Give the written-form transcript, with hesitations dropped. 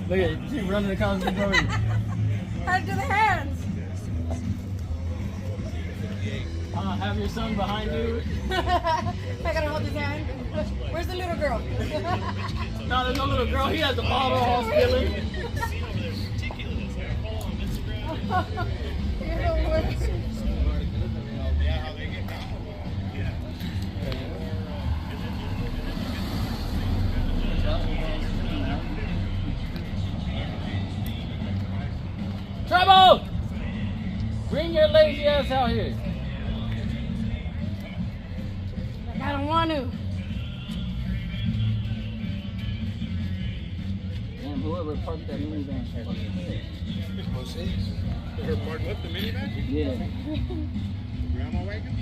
Look at she running across the road. How to do the hands? Have your son behind you. I gotta hold his hand. Where's the little girl? No, there's no little girl. He has the bottle all spilling. You know what? Trouble! Bring your lazy ass out here. I don't want to. Damn, whoever parked that minivan. Her parked with the minivan? Yeah. Grandma wagon?